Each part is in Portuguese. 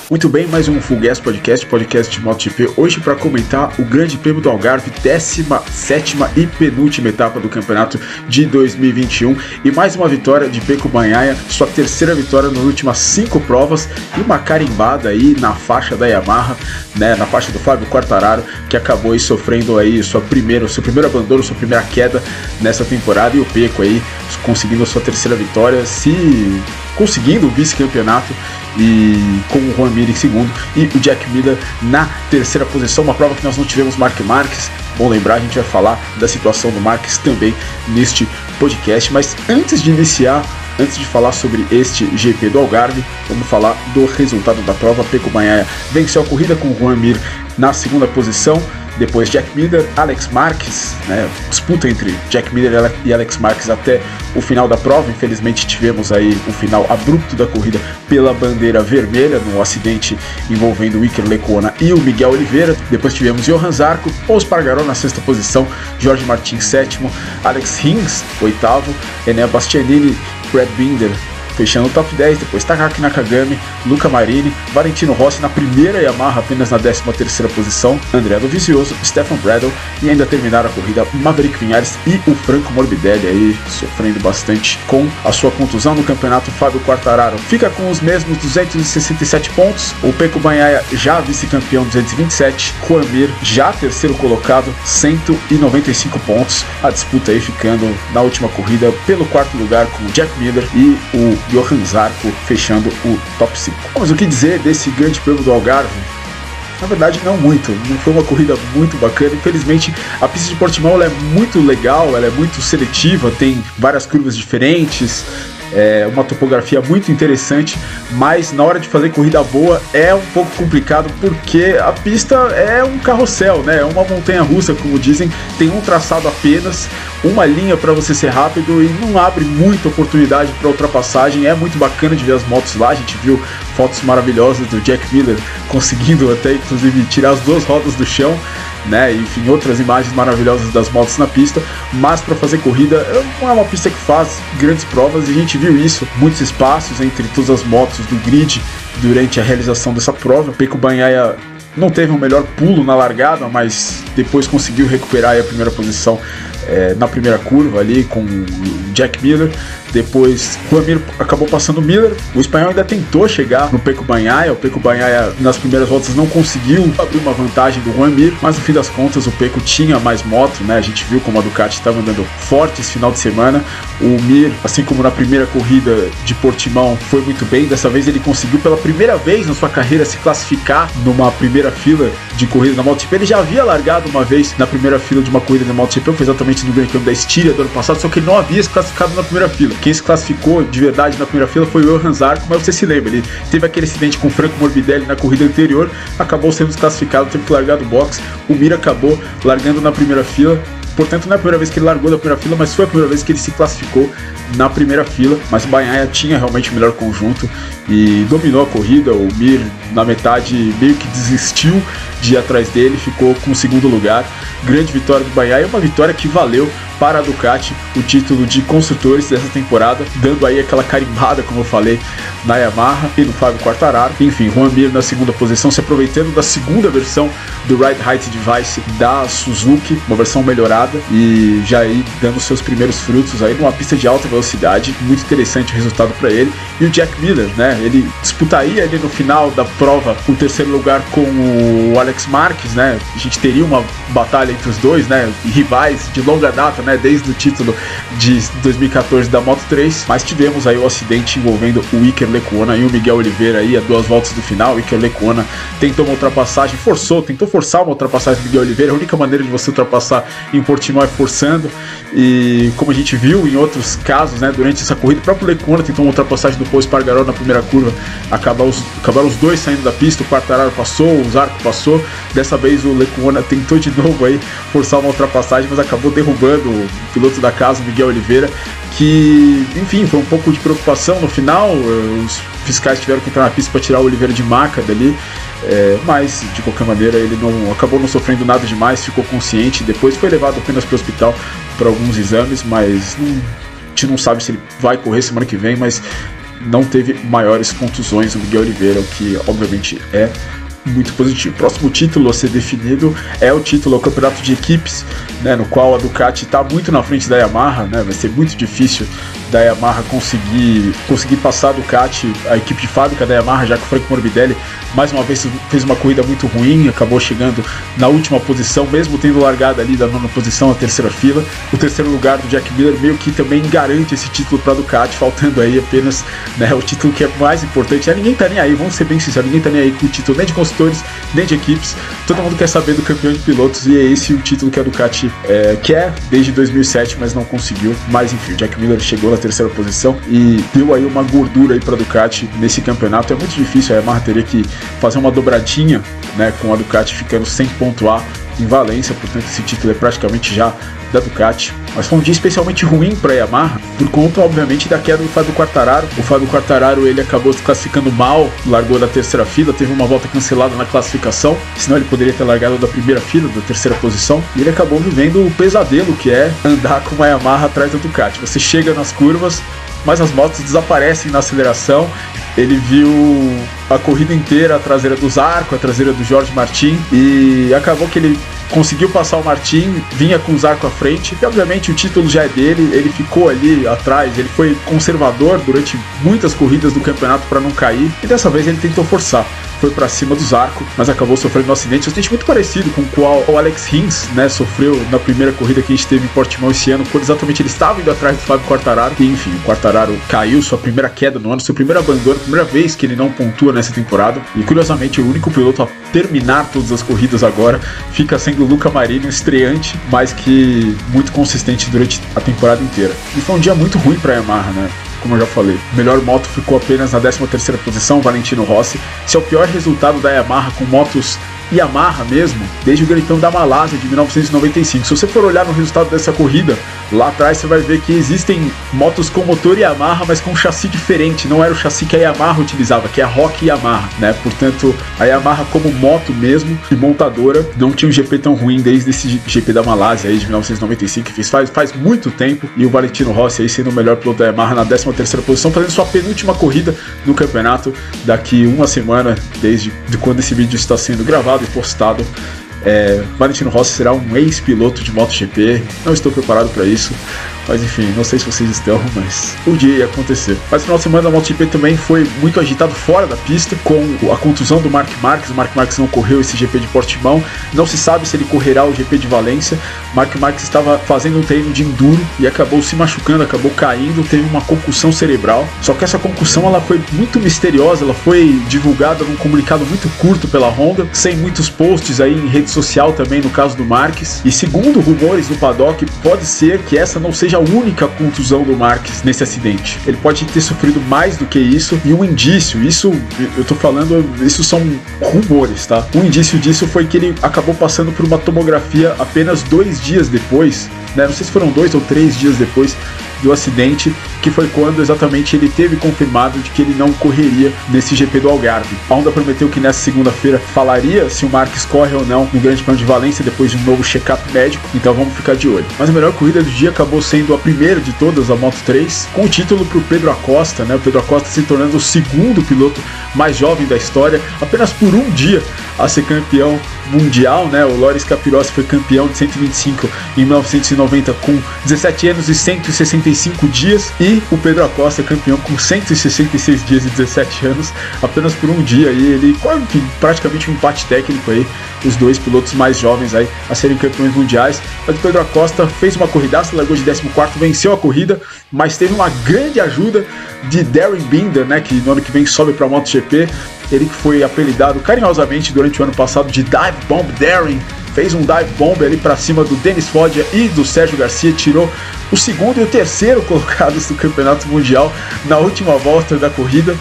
Muito bem, mais um Full Gas podcast de MotoGP, hoje para comentar o Grande Prêmio do Algarve, 17ª e penúltima etapa do campeonato de 2021 e mais uma vitória de Pecco Bagnaia, sua terceira vitória nas últimas 5 provas e uma carimbada aí na faixa da Yamaha, né, na faixa do Fábio Quartararo, que acabou aí sofrendo aí seu primeiro abandono, sua primeira queda nessa temporada, e o Pecco aí conseguindo a sua terceira vitória, conseguindo o vice-campeonato, e com o Juan Mir em segundo e o Jack Miller na terceira posição. Uma prova que nós não tivemos Marc Marquez. Bom lembrar, a gente vai falar da situação do Marquez também neste podcast, mas antes de falar sobre este GP do Algarve, vamos falar do resultado da prova. Pecco Bagnaia venceu a corrida com o Juan Mir na segunda posição, depois Jack Miller, Alex Marquez, né, disputa entre Jack Miller e Alex Marquez até o final da prova. Infelizmente tivemos aí o final abrupto da corrida pela bandeira vermelha, no acidente envolvendo o Iker Lecuona e o Miguel Oliveira. Depois tivemos Johan Zarco, Pol Espargaró na sexta posição, Jorge Martin sétimo, Alex Rins oitavo, Enea Bastianini, Brad Binder fechando o top 10, depois Takaki Nakagami, Luca Marini, Valentino Rossi na primeira Yamaha apenas na 13ª posição, Andrea Dovizioso, Stefan Bradl, e ainda terminaram a corrida Maverick Vinhares e o Franco Morbidelli aí sofrendo bastante com a sua contusão no campeonato. Fábio Quartararo fica com os mesmos 267 pontos, o Pecco Bagnaia já vice-campeão 227, Juan Mir já terceiro colocado 195 pontos, a disputa aí ficando na última corrida pelo quarto lugar com o Jack Miller e o Johan Zarco fechando o top 5. Mas o que dizer desse Grande Prêmio do Algarve? Na verdade não foi uma corrida muito bacana. Infelizmente a pista de Portimão ela é muito legal, ela é muito seletiva, tem várias curvas diferentes, é uma topografia muito interessante, mas na hora de fazer corrida boa é um pouco complicado, porque a pista é um carrossel, né? É uma montanha-russa, como dizem, tem um traçado apenas, uma linha para você ser rápido e não abre muita oportunidade para ultrapassagem. É muito bacana de ver as motos lá, a gente viu fotos maravilhosas do Jack Miller conseguindo até inclusive tirar as duas rodas do chão, né? Enfim, outras imagens maravilhosas das motos na pista, mas para fazer corrida não é uma pista que faz grandes provas, e a gente viu isso, muitos espaços entre todas as motos do grid durante a realização dessa prova. Pecco Bagnaia não teve um melhor pulo na largada, mas depois conseguiu recuperar a primeira posição na primeira curva ali com o Jack Miller. Depois Juan Mir acabou passando o Miller. O espanhol ainda tentou chegar no Pecco Bagnaia. O Pecco Bagnaia nas primeiras voltas não conseguiu abrir uma vantagem do Juan Mir, mas no fim das contas o Pecco tinha mais moto, né? A gente viu como a Ducati estava andando forte esse final de semana. O Mir, assim como na primeira corrida de Portimão, foi muito bem. Dessa vez ele conseguiu pela primeira vez na sua carreira se classificar numa primeira fila de corrida da MotoGP. Ele já havia largado uma vez na primeira fila de uma corrida da MotoGP, foi exatamente no Grande Prêmio da Estíria do ano passado, só que ele não havia se classificado na primeira fila. Quem se classificou de verdade na primeira fila foi o Johan Zarco, mas você se lembra, ele teve aquele acidente com o Franco Morbidelli na corrida anterior, acabou sendo desclassificado, teve que largar do box. O Mir acabou largando na primeira fila, portanto não é a primeira vez que ele largou da primeira fila, mas foi a primeira vez que ele se classificou na primeira fila. Mas o Bagnaia tinha realmente o melhor conjunto e dominou a corrida. O Mir na metade meio que desistiu de ir atrás dele, ficou com o segundo lugar. Grande vitória do Bagnaia, uma vitória que valeu para a Ducati o título de construtores dessa temporada, dando aí aquela carimbada, como eu falei, na Yamaha e no Fábio Quartararo. Enfim, Juan Mir na segunda posição, se aproveitando da segunda versão do Ride Height Device da Suzuki, uma versão melhorada, e já aí dando seus primeiros frutos aí numa pista de alta velocidade. Muito interessante o resultado para ele. E o Jack Miller, né, ele disputaria ali no final da prova o terceiro lugar com o Alex Marquez, né? A gente teria uma batalha entre os dois, né, rivais de longa data, né, desde o título de 2014 da Moto3, mas tivemos aí o acidente envolvendo o Iker Lecuona e o Miguel Oliveira aí a 2 voltas do final. O Iker Lecuona tentou uma ultrapassagem, tentou forçar uma ultrapassagem do Miguel Oliveira. A única maneira de você ultrapassar em Portimão é forçando, e como a gente viu em outros casos, né, durante essa corrida, o próprio Lecuona tentou uma ultrapassagem do Pol Espargaró na primeira curva, acabaram os dois saindo da pista, o Quartararo passou, o Zarco passou. Dessa vez o Lecuona tentou de novo aí forçar uma ultrapassagem, mas acabou derrubando o piloto da casa, o Miguel Oliveira, que, enfim, foi um pouco de preocupação no final. Os fiscais tiveram que entrar na pista para tirar o Oliveira de maca dali, mas de qualquer maneira ele acabou não sofrendo nada demais, ficou consciente. Depois foi levado apenas para o hospital para alguns exames, mas a gente não sabe se ele vai correr semana que vem, mas não teve maiores contusões o Miguel Oliveira, o que obviamente é muito positivo. O próximo título a ser definido é o título ao campeonato de equipes, né, no qual a Ducati está muito na frente da Yamaha, né, vai ser muito difícil da Yamaha conseguir passar a Ducati, a equipe de fábrica da Yamaha, já que o Franco Morbidelli mais uma vez fez uma corrida muito ruim, acabou chegando na última posição, mesmo tendo largado ali da 9ª posição, a terceira fila. O terceiro lugar do Jack Miller meio que também garante esse título para a Ducati, faltando aí apenas, né, o título que é mais importante. Ninguém tá nem aí, vamos ser bem sinceros, ninguém tá nem aí com o título nem de construtores, nem de equipes, todo mundo quer saber do campeão de pilotos, e é esse o título que a Ducati quer desde 2007, mas não conseguiu. Mas enfim, o Jack Miller chegou na terceira posição e deu aí uma gordura aí para a Ducati nesse campeonato. É muito difícil, a Yamaha teria que fazer uma dobradinha, né, com a Ducati ficando sem pontuar em Valência, portanto esse título é praticamente já da Ducati. Mas foi um dia especialmente ruim para a Yamaha, por conta obviamente da queda do Fábio Quartararo. O Fábio Quartararo, ele acabou se classificando mal, largou da terceira fila, teve uma volta cancelada na classificação, senão ele poderia ter largado da primeira fila, da terceira posição, e ele acabou vivendo o pesadelo que é andar com uma Yamaha atrás da Ducati. Você chega nas curvas, mas as motos desaparecem na aceleração. Ele viu a corrida inteira a traseira do Zarco, a traseira do Jorge Martin, e acabou que ele conseguiu passar o Martin, vinha com o Zarco à frente, e obviamente o título já é dele, ele ficou ali atrás, ele foi conservador durante muitas corridas do campeonato para não cair, e dessa vez ele tentou forçar. Foi para cima do Zarco, mas acabou sofrendo um acidente muito parecido com o qual o Alex Rins, né, sofreu na primeira corrida que a gente teve em Portimão esse ano, quando exatamente ele estava indo atrás do Fábio Quartararo. E enfim, o Quartararo caiu, sua primeira queda no ano, seu primeiro abandono, primeira vez que ele não pontua nessa temporada. E curiosamente, o único piloto a terminar todas as corridas agora fica sendo o Luca Marini, um estreante, mas que muito consistente durante a temporada inteira. E foi um dia muito ruim para a Yamaha, né? Como eu já falei, o melhor moto ficou apenas na 13ª posição, Valentino Rossi. Esse é o pior resultado da Yamaha com motos Yamaha mesmo, desde o Grande Prêmio da Malásia de 1995. Se você for olhar no resultado dessa corrida, lá atrás você vai ver que existem motos com motor Yamaha, mas com chassi diferente. Não era o chassi que a Yamaha utilizava, que é a Rock Yamaha, né? Portanto, a Yamaha como moto mesmo, e montadora, não tinha um GP tão ruim desde esse GP da Malásia aí de 1995, que faz muito tempo. E o Valentino Rossi aí sendo o melhor piloto da Yamaha na 13ª posição, fazendo sua penúltima corrida no campeonato daqui uma semana, desde quando esse vídeo está sendo gravado e postado. Valentino Rossi será um ex-piloto de MotoGP. Não estou preparado para isso, mas enfim, não sei se vocês estão, mas o dia ia acontecer. Mas no final de semana da MotoGP também foi muito agitado fora da pista, com a contusão do Marc Marquez. O Marc Marquez não correu esse GP de Portimão, não se sabe se ele correrá o GP de Valência. Marc Marquez estava fazendo um treino de enduro e acabou se machucando, acabou caindo, teve uma concussão cerebral. Só que essa concussão ela foi muito misteriosa, ela foi divulgada num comunicado muito curto pela Honda, sem muitos posts aí em rede social também no caso do Marquez. E segundo rumores do paddock, pode ser que essa não seja a única contusão do Marquez nesse acidente. Ele pode ter sofrido mais do que isso, e um indício, isso eu tô falando, isso são rumores, tá? Um indício disso foi que ele acabou passando por uma tomografia apenas 2 dias depois, né? Não sei se foram 2 ou 3 dias depois do acidente, que foi quando exatamente ele teve confirmado de que ele não correria nesse GP do Algarve. A Honda prometeu que nessa segunda-feira falaria se o Marquez corre ou não no Grande Prêmio de Valência depois de um novo check-up médico, então vamos ficar de olho. Mas a melhor corrida do dia acabou sendo a primeira de todas, a Moto3, com o título para o Pedro Acosta, né? O Pedro Acosta se tornando o segundo piloto mais jovem da história, apenas por um dia a ser campeão mundial, né? O Loris Capirossi foi campeão de 125 em 1990 com 17 anos e 165 dias, e o Pedro Acosta campeão com 166 dias e 17 anos, apenas por um dia, e ele, enfim, praticamente um empate técnico aí, os dois pilotos mais jovens aí a serem campeões mundiais. Mas o Pedro Acosta fez uma corridaça, largou de 14º, venceu a corrida, mas teve uma grande ajuda de Darryn Binder, né, que no ano que vem sobe para a MotoGP. Ele que foi apelidado carinhosamente durante o ano passado de Dive Bomb Darryn, fez um dive bomb ali para cima do Denis Foggia e do Sérgio Garcia, tirou o segundo e o terceiro colocados do campeonato mundial na última volta da corrida.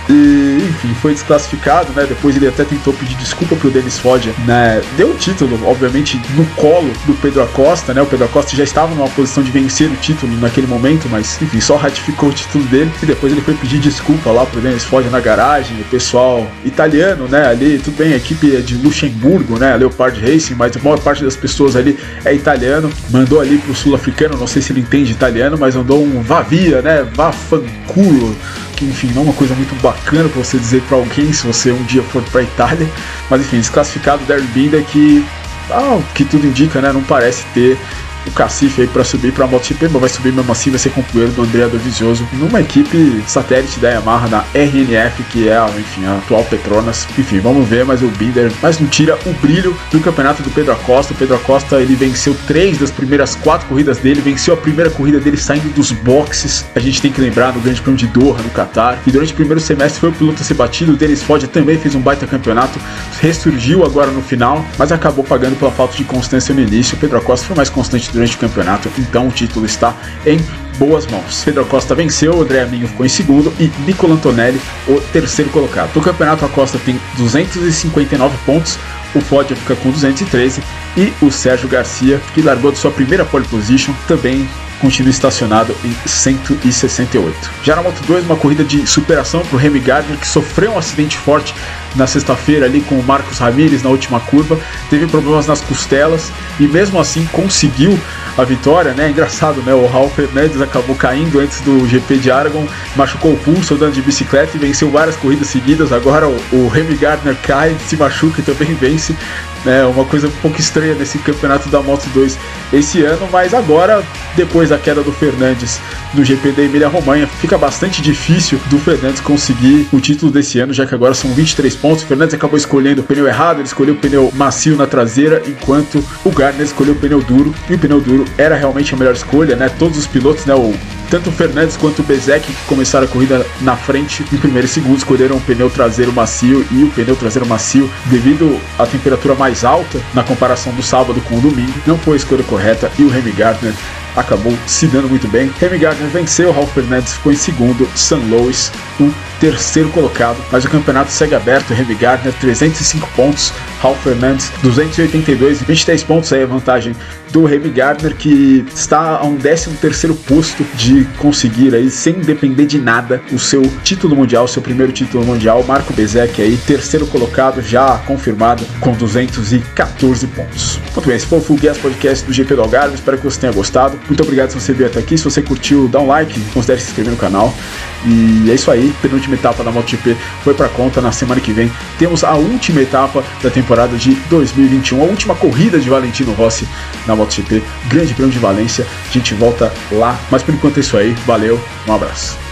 E, enfim, foi desclassificado, né? Depois ele até tentou pedir desculpa pro Denis Foggia, né? Deu o título, obviamente, no colo do Pedro Acosta, né? O Pedro Acosta já estava numa posição de vencer o título naquele momento, mas, enfim, só ratificou o título dele. E depois ele foi pedir desculpa lá pro Denis Foggia na garagem, o pessoal italiano, né? Ali, tudo bem, a equipe é de Luxemburgo, né? A Leopard Racing, mas a maior parte das pessoas ali é italiano. Mandou ali pro sul-africano, não sei se ele entende italiano, mas mandou um vá via, né? Vá fanculo, que enfim, não é uma coisa muito bacana pra você dizer pra alguém se você um dia for pra Itália, mas enfim, desclassificado o Darrell Binder que, que tudo indica, né, não parece ter o cacife aí pra subir pra MotoGP, mas vai subir mesmo assim, vai ser companheiro do Andrea Dovizioso numa equipe satélite da Yamaha, na RNF, que é, enfim, a atual Petronas. Enfim, vamos ver, mas o Binder, mas não tira o brilho do campeonato do Pedro Acosta. O Pedro Acosta, ele venceu 3 das primeiras 4 corridas dele, venceu a primeira corrida dele saindo dos boxes. A gente tem que lembrar do Grande Prêmio de Doha, no Qatar, e durante o primeiro semestre foi o piloto a ser batido. O Dennis Foggia também fez um baita campeonato, ressurgiu agora no final, mas acabou pagando pela falta de constância no início. O Pedro Acosta foi mais constante durante o campeonato, então o título está em boas mãos. Pedro Acosta venceu, André Aminho ficou em segundo e Nicola Antonelli o terceiro colocado. No campeonato, a Acosta tem 259 pontos, o Foggia fica com 213 e o Sérgio Garcia, que largou de sua primeira pole position, também continua estacionado em 168. Já na Moto2, uma corrida de superação para o Remy Gardner, que sofreu um acidente forte na sexta-feira ali com o Marcos Ramírez na última curva, teve problemas nas costelas e mesmo assim conseguiu a vitória, né? Engraçado, né? O Raul Fernandes acabou caindo antes do GP de Aragon, machucou o pulso andando de bicicleta e venceu várias corridas seguidas. Agora o Remy Gardner cai, se machuca e também vence. É uma coisa um pouco estranha nesse campeonato da Moto2 esse ano, mas agora, depois da queda do Fernandes no GP da Emília-Romanha, fica bastante difícil do Fernandes conseguir o título desse ano, já que agora são 23 pontos. O Fernandes acabou escolhendo o pneu errado, ele escolheu o pneu macio na traseira, enquanto o Gardner escolheu o pneu duro, e o pneu duro era realmente a melhor escolha, né? Todos os pilotos, né? Tanto o Fernandes quanto o Bezzecchi, que começaram a corrida na frente em primeiro e segundo, escolheram o pneu traseiro macio, e o pneu traseiro macio, devido à temperatura mais alta na comparação do sábado com o domingo, não foi a escolha correta e o Remy Gardner acabou se dando muito bem. Remy Gardner venceu, Raul Fernandes ficou em segundo, Sam Lois o terceiro colocado, mas o campeonato segue aberto. Remy Gardner 305 pontos, Raul Fernandes 282, 23 pontos aí a vantagem do Remy Gardner, que está a um 13º posto de conseguir aí, sem depender de nada, o seu título mundial, seu primeiro título mundial. Marco Bezzecchi aí, terceiro colocado, já confirmado, com 214 pontos. Muito bem, esse foi o Full Gas Podcast do GP do Algarve, espero que você tenha gostado. Muito obrigado se você veio até aqui, se você curtiu, dá um like, considere se inscrever no canal. E é isso aí, penúltima etapa da MotoGP foi pra conta. Na semana que vem temos a última etapa da temporada de 2021, a última corrida de Valentino Rossi na MotoGP, Grande Prêmio de Valência. A gente volta lá, mas por enquanto é isso aí, valeu, um abraço.